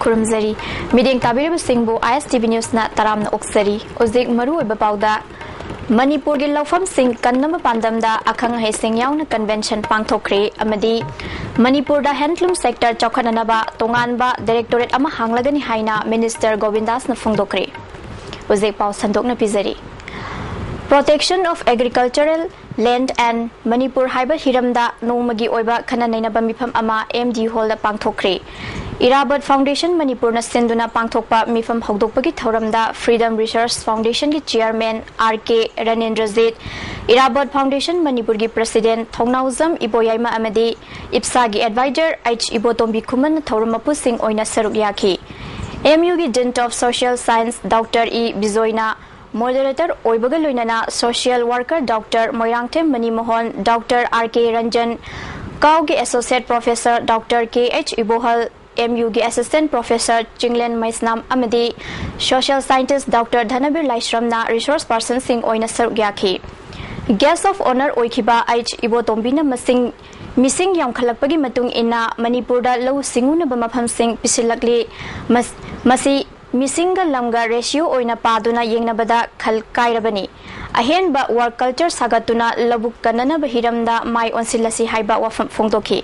खुरमजरी medium ताबिरब सिंबु ISTV news ना तराम ओक्सरी उजिक मरु बपाउदा मणिपुर के लौफम सिंह कन्नम पांदमदा अखंग हेसिंग याउन कन्वेंशन पांगथोखरे अमदी मणिपुर दा हैंडलूम सेक्टर चौखननबा तोंगानबा डायरेक्टोरेट अमा हांगलगनी हाइना मिनिस्टर गोविंदास न फुंगदोखरे उजिक पाउ संदोकना पिजरी protection of agricultural land and Manipur हाइबा हिरमदा नोमगी ओइबा खननैनबा मिफम अमा MD हॉल दा पांगथोखरे इराबत फाउंडेशन मणिपुर न सिंधुना पांगथोकपा मिफम हौदोकपगी थौरमदा फ्रीडम रिसर्च फाउंडेशन की chairman RK Ranendrajit Irabat foundation Manipur की प्रेसिडेंट थौनाउजम इबोयाइमा अमदी इप्सा की एडवाइजर H इबोतोंबी खुमन थौरम मपु सिंह ओइना सरुक याखी MU की dean of social science doctor E बिजोइना मॉडरेटर ओइबगा लोइनाना social worker doctor Moirangthem Manimohan doctor RK Ranjan काउ के associate professor doctor KH Ibohal MU के असिस्टेंट प्रोफेसर चिंगलेन मैसनाम अमदी सोशल साइंटिस्ट डॉक्टर धनबीर लाइश्रमना रिसोर्स पर्सन सिंह ओइना सरुक याखी गेस्ट ऑफ ऑनर ओइखिबा H इबोतोंबिना मिसिंग यामखलकपगी मतुंग इना मणिपुर दा लौ सिंगुनबा मफम सिंह पिसिलकली मसी मिसिंग लमगा रेशियो ओइना पादुना येंगनबदा खल कायरबनी अहेनबा वर्क कल्चर सागतुना लबुक कननबा हिरमदा माय ओनसिलसी हाइबा वफम फोंगदोखी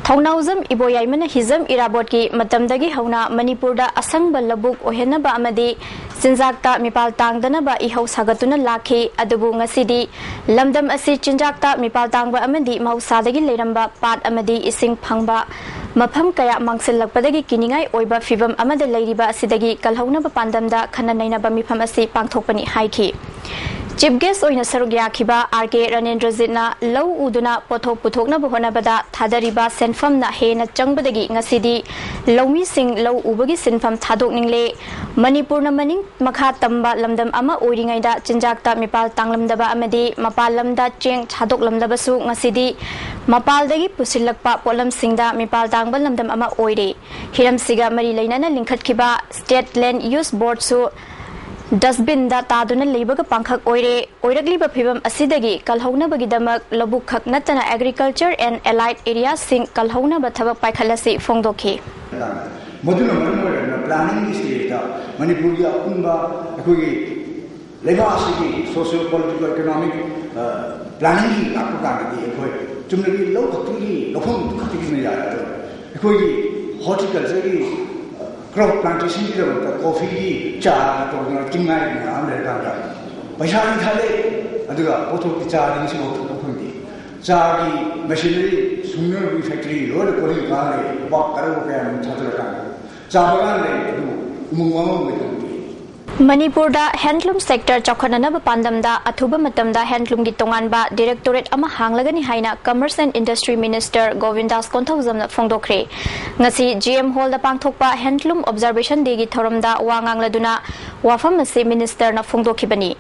थौनाउजम इबोयाइमना हिजम इराबोट की मतमदगी हौना मणिपुर दा असंग लबुक ओहेनबा अमदी चिंजाकता मिपाल तांगदनबा इहौ सागतुना लाखी अदुबु ngасidi लमदम असि चिंजाकता मिपाल तांगबा अमदी मौसादगी लेरंबा पाट अमदी इसिंग फंगबा मफम कया मांगसिलकपदगी किनिंगाई ओइबा फिबम अमदे लेरिबा असिदगी कलहौनबा पांदमदा खननैनबा मिफम असि पांगथोकपनी हाइखी चीफ गेस्ट ओइना सरुक याखिबा RK रणेंद्रजीतना लौ उदुना पोथोक पुथोकनबा होनबदा थादरिबा सेनफमना हेना चंगबदगी ngасidi लौमी सिंह लौ उबगी सिनफम थादोकनिंगले मणिपुर न मनिंग मखा तंबा लमदम अमा ओइरिंगाइदा चिंजाकता मिपाल तांगलमदबा अमदी मपाल लमदा चेंग थादोकलमदबसु ngасidi मपालदगी पुसिलकपा पोलम सिंगदा मिपाल तांगबा लमदम अमा ओइरे हिरमसिगा मरी लैनाना लिंखतखिबा स्टेट लैंड यूज बोर्ड सु डस्टबिन दा तादुना लेबगा पांखक ओइरे ओइरगलिबा फिबम असिदगी कलहौनबगिदमक लबुक खक नतना एग्रीकल्चर एंड एलाइड एरिया सिंग कलहौनबा थबक पाइखलसी फोंगदोखी मधुना मरमोरना प्लानिंग स्टेटा मणिपुर की अपुंबा अखोगी लेबासिगी सोशियो पॉलिटिकल इकोनॉमिक प्लानिंग की लाकुकागी अखोय चुमनगी लो खक्तिगी लोफम खक्तिगी में यार अखोगी हॉर्टिकल्चर की क्रॉप प्लांटेशन की कॉफी की चा तो चिंगाई नाम लेता था पैसा निकाले अदुगा पोथो की चा निसी पोथो फंगी चा की मशीनरी सुनर की फैक्ट्री रोड कोरी काले बाक करो के हम छात्र का चा बगान ले मुंगवा में मणिपुर दा हैंडलूम सेक्टर चौखननब पांदमदा अथुब मतमदा हैंडलूम की तोंगानबा डायरेक्टोरेट अमा हांगलगनी हाइना commerce and industry minister Govindas कोंथौजमना फोंगदोखरे ngasi GM हॉल दा पांगथोकपा हैंडलूम ऑब्जर्वेशन डे की थोरमदा वांगांगलदुना वाफम से मिनिस्टर न फोंगदोखिबनी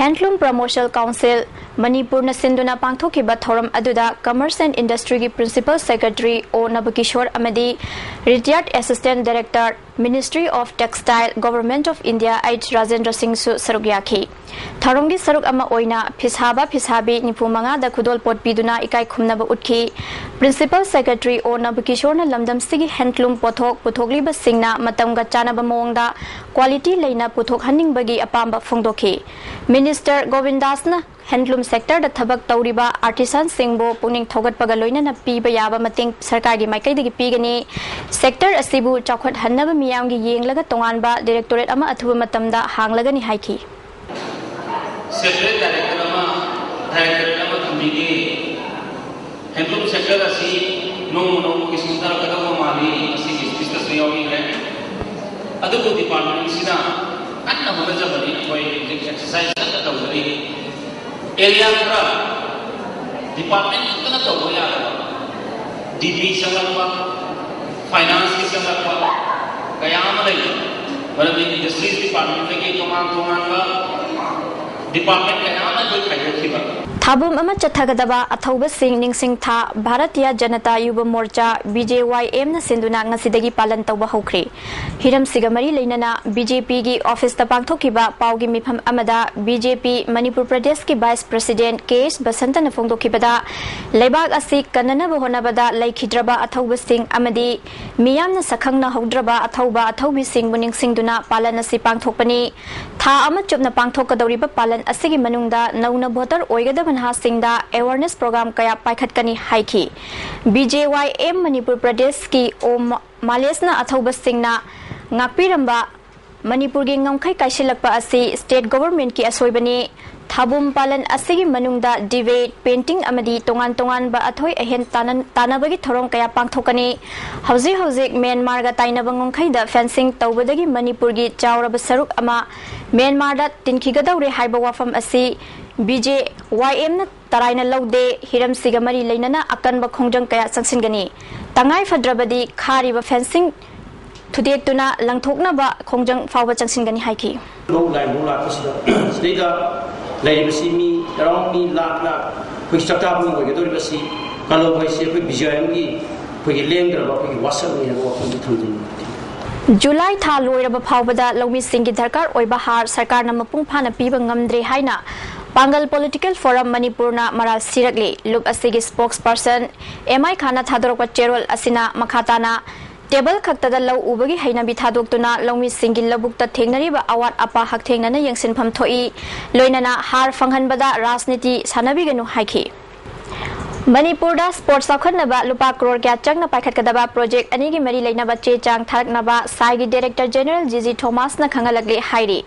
हैंडलूम प्रमोशनल काउंसिल मणिपुर न सिंधुना पांगथोखिबा थोरम अदुदा कमर्स एंड इंडस्ट्री की प्रिंसिपल सेक्रेटरी ओ नबकिशोर अमदी retired assistant director ministry of textile government of India H Rajendra Singh सु सरुक याखी थोरमगी सरुक अमा ओइना फिसाबा फिसाबी निफुमंगा दा खुदोल पोट पिदुना इकाई खुमनबा उठखी प्रिंसिपल सेक्रेटरी ओ नबकिशोर न लमदम सिगी हैंडलूम पोथोक पुथोकलिबा सिंगना मतमगा चानबा मोंगदा क्वालिटी लेना पुथोक हनिंगबगी अपांबा फोंगदोखी मिनिस्टर गोविंदास न हैंडलूम सेक्टर दा थबक तौरिबा आर्टिसन सिंगबो पुनिंग थोगतपगा लोइना पीबा याबा मतेंग सरकार की माइकैदगी पीगनी सेक्टर असिबु चौखट हन्नबा मियामगी येंगलगा तोंगानबा डायरेक्टोरेट अमा अथुबा मतमदा हांगलगनी हाइखी सेक्टर डायरेक्टर थम्बिगे हैंडलूम सेक्टर असि नो की सुंदर कदम माली असि डिस्कस यावि है अदुबो डिपार्टमेंट सिना अन्ना होनजबनी कोई एक्सरसाइज तक तौरी एरिया खरा डिपार्टमेंट तक तौबो यादबा DD संगलपा फाइनेंस की संगलपा कयाम लई मरम इंडस्ट्रीज डिपार्टमेंट के तोमान का डिपार्टमेंट कयाम कोई खाइखिबा थाबुम अमा चथगदबा अथौबा सिंह निंगसिंग था भारतीय जनता युवा मोर्चा BJYM न सिंधुना ngasiदगी पालन तौबा हौख्रे हिरम सिगमरी लेनना BJP की ऑफिस पांथोखिबा पाउगी मिफम अमदा BJP मणिपुर प्रदेश की वाइस प्रेसिडेंट केस बसंत न फोंदोखिबदा लेबाग असि कन्ननब होनबदा लैखिद्रबा अथौबा सिंह अमदी मियामना सखंगना हौद्रबा अथौबा अथौबी सिंह बुनिंग सिंधुना पालन असि पांथोकपनी था अमा चुपना पांथोकदौरिबा पालन असिगी मनुंगदा नौना भोटर ओइगदब नहासिंगदा अवेयरनेस प्रोग्राम कया पाइखतकनी हाइखी BJYM मणिपुर प्रदेश की ओम मालेसना अथौबा सिंहना ngakpiramba मणिपुर की ngomkhai kaishilakpa asi state government की असोइबनी थाबुम पालन असigi manungda debate painting amadi tongan tongan ba athoi ahen tanabagi thorong kaya pangthokani hauji Myanmar ga tainaba ngomkhai da fencing tawbadagi manipur gi chawraba saruk ama Myanmar da tinkhigadaure haiba wafam asi BJYM na taraina laude hiram sigamari leinana akanba khongjang kaya sangsingani tangai fadrabadi khariba fencing Today, tuna langthokna ba khongjang fawba changsinggani haiki. Long la kisida. Sida laibasi mi around mi la quick startup mo ge dori basi kalo bhai se koi BJYM gi koi lengdra ba koi wasam ni ba koi thamjin. July tha loiraba phawbada lomi singgi dharkar oiba har sarkar na mapung phana piba ngamdre haina Pangal Political Forum Manipur na maral sirakle look asigi spokesperson MI Khana thadorokwa cherol asina makhatana table खक्तदा लौ उबगी हैनाबी थादोक्तुना लौमी सिंगि लबुक्ता थेंगनरिबा अवाट अपा हकथेंगना यंगसिनफम थोई लोइनाना हार फंगहनबदा राजनीति सानबिगनु हाइखि मणिपुरदा स्पोर्ट्स साखनबा लुपा करोड़ क्या चंगना पाइखतकदबा प्रोजेक्ट अनिगी मरी लेनबा चे चांग थारकनबा साइगी डायरेक्टर जनरल जीजी थॉमस न खंगलगले हाइरी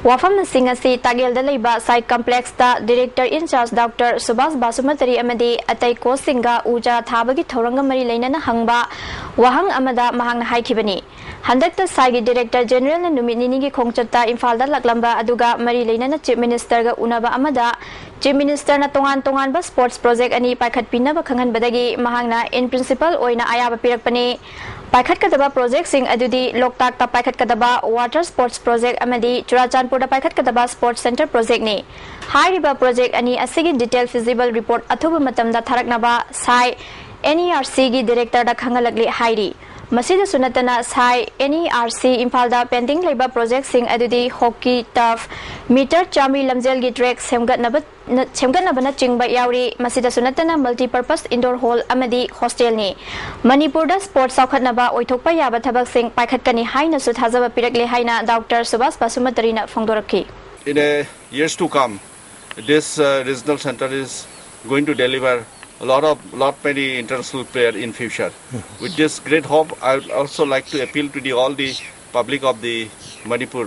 वाफम सिंगसी तागेलदा लेबा साइ कॉम्प्लेक्स दा डायरेक्टर इंचार्ज डॉक्टर सुभाष बासुमतरी अमदी अतै कोसिंगा उजा थाबगी थौरंग मरी लेनना हंगबा वहंग अमदा महंग हाइखिबनी हंदकता साइगी डायरेक्टर जनरल न नुमिनिनी की खोंगचता इम्फालदा लकलंबा अदुगा मरी लेनना चीफ मिनिस्टर गा उनबा अमदा चीफ मिनिस्टर न तोंगान बा स्पोर्ट्स प्रोजेक्ट अनि पाइखतपिनबा खंगनबदगी महंगना इन प्रिंसिपल ओइना आयाबा पिरकपनी पाइखतकदबा प्रोजेक्ट सिंग अदुदी लोकताक ता पाइखतकदबा वाटर स्पोर्ट्स प्रोजेक्ट अमदी चुराचानपुर दा पाइखतकदबा स्पोर्ट्स सेंटर प्रोजेक्ट ने हाइरिबा प्रोजेक्ट अनि असिगी डिटेल फिजिबल रिपोर्ट अथुबा मतमदा थारकनबा साइ NERC की डायरेक्टर दा खंगलगले हाइरी मसीदा सुनतना साइ NERC इम्फालदा पेंडिंग लेबा प्रोजेक्ट सिंग अदुदी हॉकी टफ मीटर चामी लमजेल की track सेमगतनबना चिंगबा यावरी मसीदा सुनतना multipurpose indoor hall अमदी hostel ने मणिपुर दा स्पोर्ट्स साखतनबा ओइथोकपा याबा थबक सिंग पाइखतकनी हाइना सु थाजबा पिरकले हाइना डॉक्टर सुभाष बासुमतरीना फोंदोरखी In a years to come, this regional center is going to deliver a lot many international players in future. With this great hope, I would also like to appeal to all the public of the Manipur,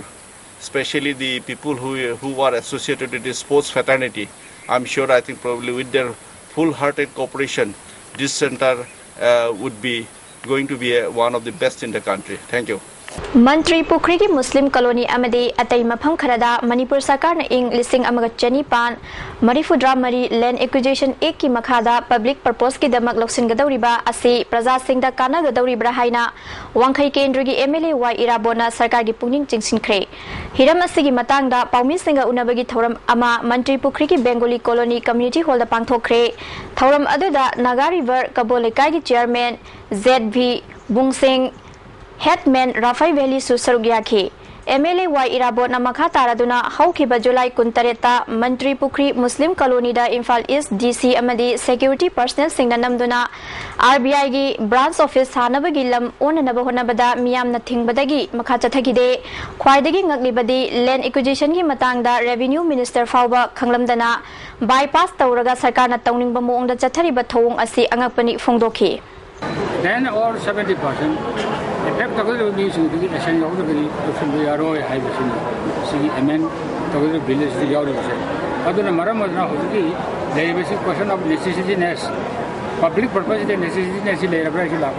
especially the people who are associated with the sports fraternity. I'm sure, I think probably with their full-hearted cooperation, this center would be going to be one of the best in the country. Thank you. मंत्री पुखरी की मुस्लिम colony अमदी अतई मफम Khardah Manipur सरकार ने इंग लिसिंग अमग चनीपान मरीफुद्रा मरी land acquisition एक की मखादा public purpose की दमक लौसिनगदौरिबा असि प्रजा सिंह दा कानागदौरिब्रा हाइना वांखै केंद्र की MLA वाई इराबोना सरकार की पुनिंग चिंगसिनख्रे हिरम असिगी मतंगदा पाउमी सिंह उनबगी थौरम अमा मंत्री पुखरी की बेंगोली कॉलोनी कम्युनिटी हॉल दा पांगथोखरे थौरम अदुदा नागा रिवर कबोलेकाई की chairman ZV Bungsing headman Raphai valley सुसरुग्याखी MLA वाई इराबोट नमखा तारादुना हौखिबा जुलाई 19 मंत्री पुखरी मुस्लिम कॉलोनी दा इम्फाल ईस्ट DC अमदी सिक्योरिटी पर्सनल सिंह नमदुना RBI की ब्रांच ऑफिस हानबगी लम ओननब होनबदा मियाम न थिंगबदगी मखा चथगिदे ख्वाइदगी ngaklibadi लैंड एक्विजिशन की मतंगदा रेवेन्यू मिनिस्टर फाउबा खंगलमदना बाईपास तौरगा सरकार न तौनिंगबा मोंगदा चथरिबा थौंग असि अंगकपनी फोंदोखी Then or 70% effect of the means in the nation of the Arroy High City, Amen, to the village, the Yauri. Other than Maramazna, there is a question of necessityness. Public purpose, the necessityness is a very large.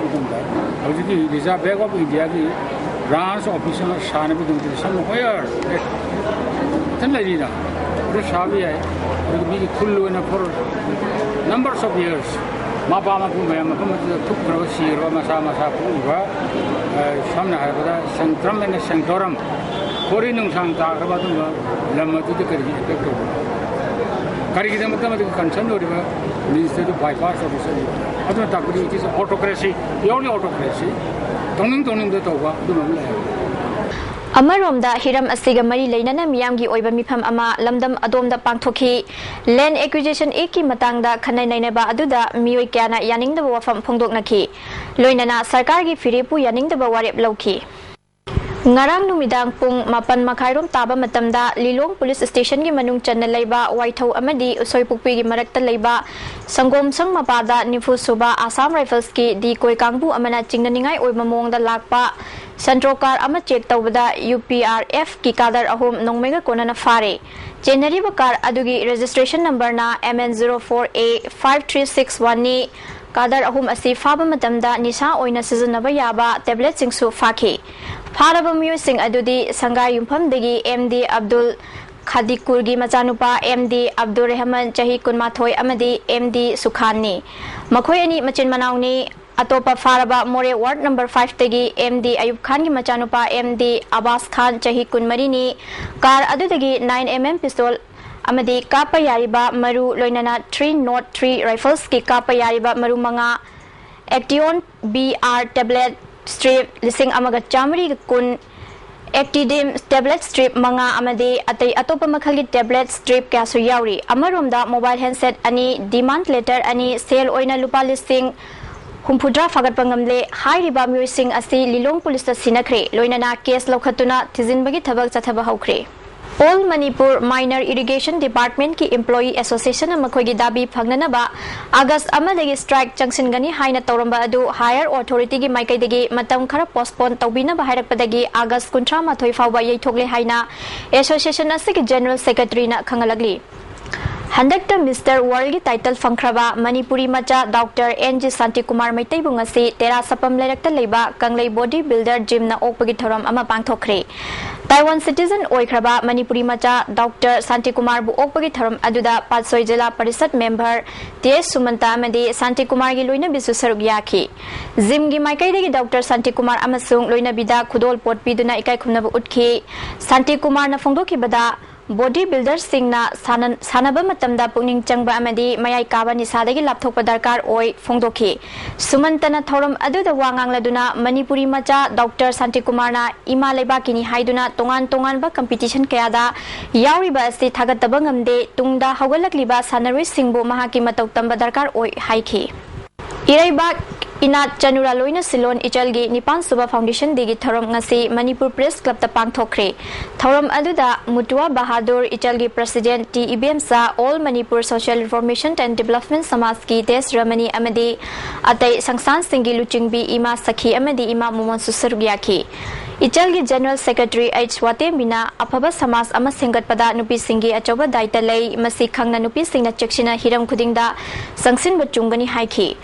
It is a bag of India, branch official Shanabi to somewhere. Tanarina, Rushavia will be cool enough for numbers of years. Mabama Puma, took Rosi, Romasama, Samna, Santram and Santorum, Corinum Santa, Rabatuma, Lama to the ꯀꯔꯤꯒꯤꯗꯃꯛꯇ ꯃꯗꯨꯒꯤ concern ꯑꯣꯏꯔꯤꯕ ꯃꯤꯅꯤꯁꯇꯔꯗꯨ ꯕꯥꯏꯄꯥꯁ ꯇꯧꯕꯁꯤꯅꯤ ꯑꯗꯨꯅ ꯇꯥꯛꯄꯗꯤ it is ꯑꯣꯇꯣꯀ꯭ꯔꯦꯁꯤ purely ꯑꯣꯇꯣꯀ꯭ꯔꯦꯁꯤ ꯇꯧꯅꯤꯡꯕꯗ ꯇꯧꯕ ꯑꯗꯨꯝꯕ ꯑꯃ ꯂꯩ ꯑꯃꯔꯣꯝꯗ ꯍꯤꯔꯝ ꯑꯁꯤꯒ ꯃꯔꯤ ꯂꯩꯅꯅ ꯃꯤꯌꯥꯝꯒꯤ ꯑꯣꯏꯕ ꯃꯤꯐꯝ ꯑꯃ ꯂꯝꯗꯝ ꯑꯗꯣꯝꯗ ꯄꯥꯡꯊꯣꯛꯈꯤ ꯂꯦꯟ ꯑꯦꯀ꯭ꯋꯤꯖꯤꯁꯟ ꯑꯦꯛꯀꯤ ꯃꯇꯥꯡꯗ ꯈꯟꯅ ꯅꯩꯅꯕ ꯑꯗꯨꯗ ꯃꯤꯑꯣꯏ ꯀꯌꯥꯅ ꯌꯥꯅꯤꯡꯗꯕ ꯋꯥꯐꯝ ꯐꯣꯡꯗꯣꯛꯅꯈꯤ ꯂꯣꯏꯅꯅ ꯁꯔꯀꯥꯔꯒꯤ ꯐꯤꯔꯦꯞꯄꯨ ꯌꯥꯅꯤꯡꯗꯕ ꯋꯥꯔꯦꯞ ꯂꯧꯈꯤ ngarang numidang pung mapan makhairom taba matamda lilong police station gi manung channa leiba waithau amadi usoi pukpi gi marakta leiba sangom sang mapada nifu suba Assam Rifles ki di koi kangbu amana chingna ningai oi mamong da lakpa central car ama check tawda UPRF ki kadar ahom nongmega konana fare January ba car adugi registration number na MN04A 5361 ni kadar ahum asi faba matamda nisa oina sijanaba yaba tablet singsu fakhi Faraba Musing Adudi Sangai Yumpamdegi MD Abdul Khadikurgi Machanupa MD Abdul Rahman Chahi Kunmathoi Amadi MD Sukhani Makhoyani Machin Manauni Atopa Faraba More Ward number 5 Tegi MD Ayub Khan gi Machanupa MD Abbas Khan Chahi Kunmarini Car Adudagi 9mm pistol Amadi Kapa Yariba Maru Loinana 303 Rifles ki Kapa Yariba Maru Manga Action BR tablet strip lising amaga chamri kun Actidim tablet strip manga amade atai atopa makhali tablet strip kya su yauri amaromda mobile handset ani demand letter ani sale oina lupa listing humpudra fagat pangamle hai riba musing asi lilong police sinakre loinana case lokhatuna tijinbagi thabak chathaba haukhre All Manipur Minor Irrigation Department ki Employee Association amakogi dabi phangnanaba August amadagi strike changsingani haina tawramba adu higher authority gi maikaidagi matam khara postpone tawbina bahairakpadagi August 13 fawba yeithokle haina association asigi general secretary na khangalagli Handakta Mr. World gi title fangkraba Manipuri macha Dr. NG Santi Kumar Maitai bungasi tera sapam lerakta leiba kanglei body builder gym na okpagi thoram ama pangthokre Taiwan citizen oikraba Manipuri macha Dr. Santi Kumar bu okpagi thoram aduda Patsoi Jila Parisad member TS Sumanta amadi Santi Kumar gi loina bisu saruk yakhi gym gi maikai degi Dr. Santi Kumar amasung loina bida khudol pot piduna ikai khumnabu utki Santi Kumar na phongdoki bada body builder singna sanaba matamda pungning changba amadi mayai kaba nisadagi lapthokpa darkar oi phongdokhi sumantana thoram aduda wangang laduna Manipuri macha Dr. Santi Kumar na ima leba kini haiduna tongan ba competition kayada yauri ba asti thagataba ngamde tungda hawgalakliba sanarui singbu mahaki matau tamba darkar oi haikhi iraiba Inat Chanura Loina Silon Ichalgi Nipan Suba Foundation Digi Thoram ngasi Manipur Press Club ta pangthokre Thoram aduda Mutua Bahadur Ichalgi President T IBM sa All Manipur Social Information and Development Samaj ki Des Ramani amadi atai Sangsan Singhi Luchingbi Ima Sakhi amadi Ima Momon Susargyaki Ichalgi General Secretary H Wate Mina Apaba Samaj ama Sengatpada Nupi Singhi Achoba Daita lei masi khangna Nupi Singna Chekshina Hiram Khudingda Sangsin Bachungani haiki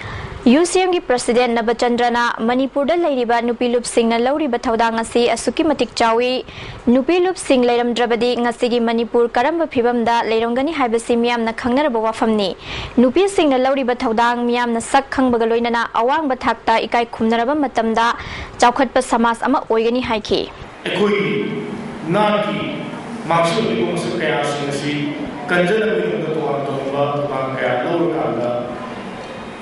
UCM gi President Nabachandrana Manipur da leiriba Nupilup Singh na lauriba thaudang asi asuki matik chawi Nupilup Singh leiram drabadi ngasi gi Manipur karamba phibam da leirongani haibasi miyam na khangnaraba wafamni Nupi Singh na lauriba thaudang miyam na sak khangbaga loinana awang ba thakta ikai khumnaraba matamda chaukhatpa samas ama oigani haiki ekoi naki maksu bigong su kaya singasi kanjana bigong to ba kaya lorukanda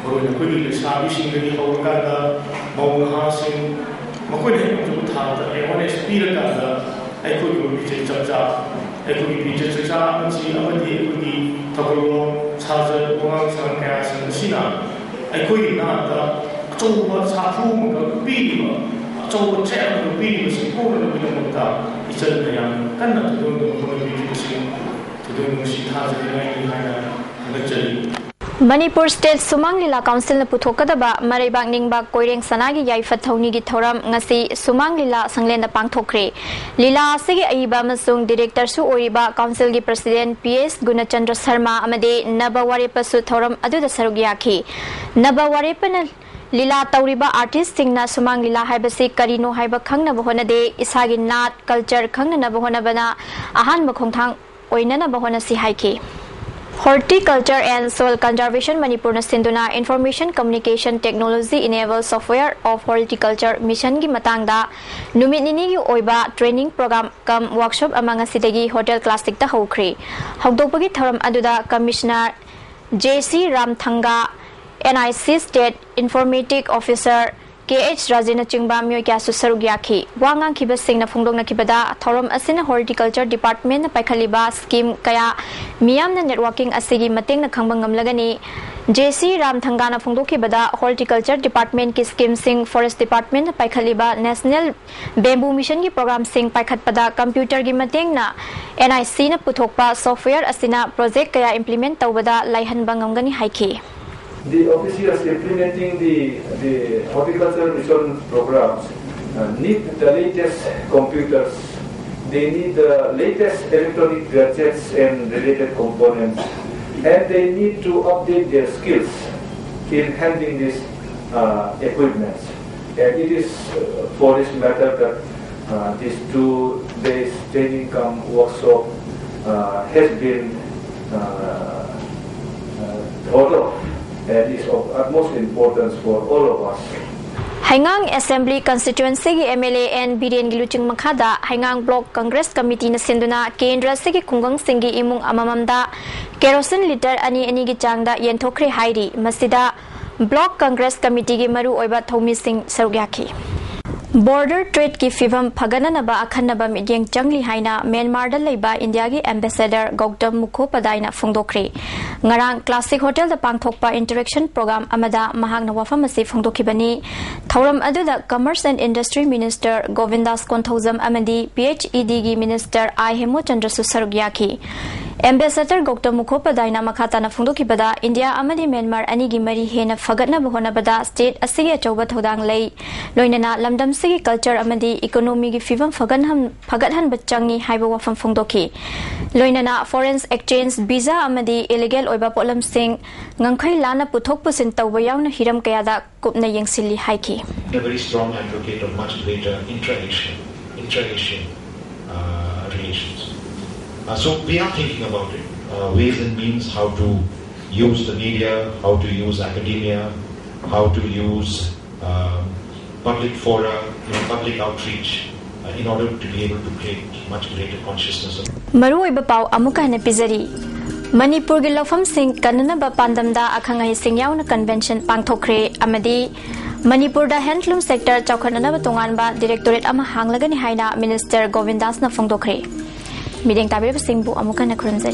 Baru nak pergi ke sahabat singgali orang kata bawa hasil, makoi ni untuk tahu tak? Orang experience kata, aku juga bicara cakap, aku bicara cakap macam apa dia aku di tahu sahaja orang sangat kaya sangat sina, aku ini nada, coba sahaja muka pilih, coba cek muka pilih mesti kau nak pilih muka, istilah yang kan nak tu orang bicara sing, tu mesti sahaja yang ini hanya jadi. Manipur State Sumang Lila Council na puthokadaba Maraibang Ningbak Koireng Sanagi Yaifat Thauni gi thoram ngasi Sumang Lila Sanglenda pangthokre Lila asigi aiba masung director su oiba council gi president PS Gunachandra Sharma amade Nabawarepa su thoram aduda sarug yakhi Nabawarepa na Lila Tauriba artist singna Sumang Lila haibasi karino haiba khangna bahona de isagi nat culture khangna na bahona bana ahan bakhongthang oinana bahona si haiki Horticulture and Soil Conservation Manipur na sinduna Information Communication Technology Enabled Software of Horticulture Mission gi matangda numit nini gi oiba training program kam workshop amanga sidagi Hotel Classic ta hokri hawdopagi thoram aduda Commissioner JC Ramthanga NIC State Informatic Officer KH Rajina Chingba Myo Kya Susarugyaki Wangang Kiba Singna Phungdong na Kibada Thoram Asina Horticulture Department na Paikhaliba scheme kaya miyam na networking asigi mating na khangbangam lagani JC Ramthanga na Phungdok Kibada Horticulture Department ki scheme sing Forest Department na Paikhaliba National Bamboo Mission ki program sing paikhatpada computer gi mating na NIC na puthokpa software asina project kaya implement tawbada laihan bangamgani haiki. The officials implementing the horticulture mission programs need the latest computers, they need the latest electronic gadgets and related components, and they need to update their skills in handling these equipment. And it is for this matter that this 2 days training come workshop has been thought of. And is of utmost importance for all of us. Haingang Assembly Constituency gi MLA and Biren Giluching Makhada Haingang Block Congress Committee na sinduna Kendra sigi Kungang Singi imung amamamda kerosene liter ani gi changda yenthokre hairi masida Block Congress Committee gi maru oiba thomi sing sarugyaki. Border trade ki fivam phagananaba akhanaba midyeng changli haina Myanmar da leiba India gi ambassador Gautam Mukhopadai na phongdokre ngarang Classic Hotel da pangthokpa interaction program amada mahakna wafam asi phongdokhibani thoram aduda Commerce and Industry Minister Govindas Konthozam amadi PHED gi Minister I Hemo Chandra Susarugyaki Ambassador Gautam Mukhopadai na makhata na phongdokhibada India amadi Myanmar ani gi mari hena phagatna bahona bada state asigi achauba thodang lei loinana lamdam sigi culture amadi economy gi fivam phagathan bachangi haiba wafam phongdokhi loinana foreign exchange visa amadi illegal oiba polam sing ngangkhai lana puthok pusin tawba yauna hiram kayada kupna yengsilli haiki. A very strong advocate of much greater intra-Asian relations. So we are thinking about it, ways and means how to use the media, how to use academia, how to use public fora, public outreach in order to be able to create much greater consciousness. Maru iba pau amuka na pizari. Manipur gi lofam sing kanana ba pandamda akhangai sing yauna convention pangthokre amadi Manipur da handloom sector chawkhanana ba tongan ba directorate ama hanglagani haina Minister Govindas na phongdokre. Mideng tabir singbu amuka na khurumjai.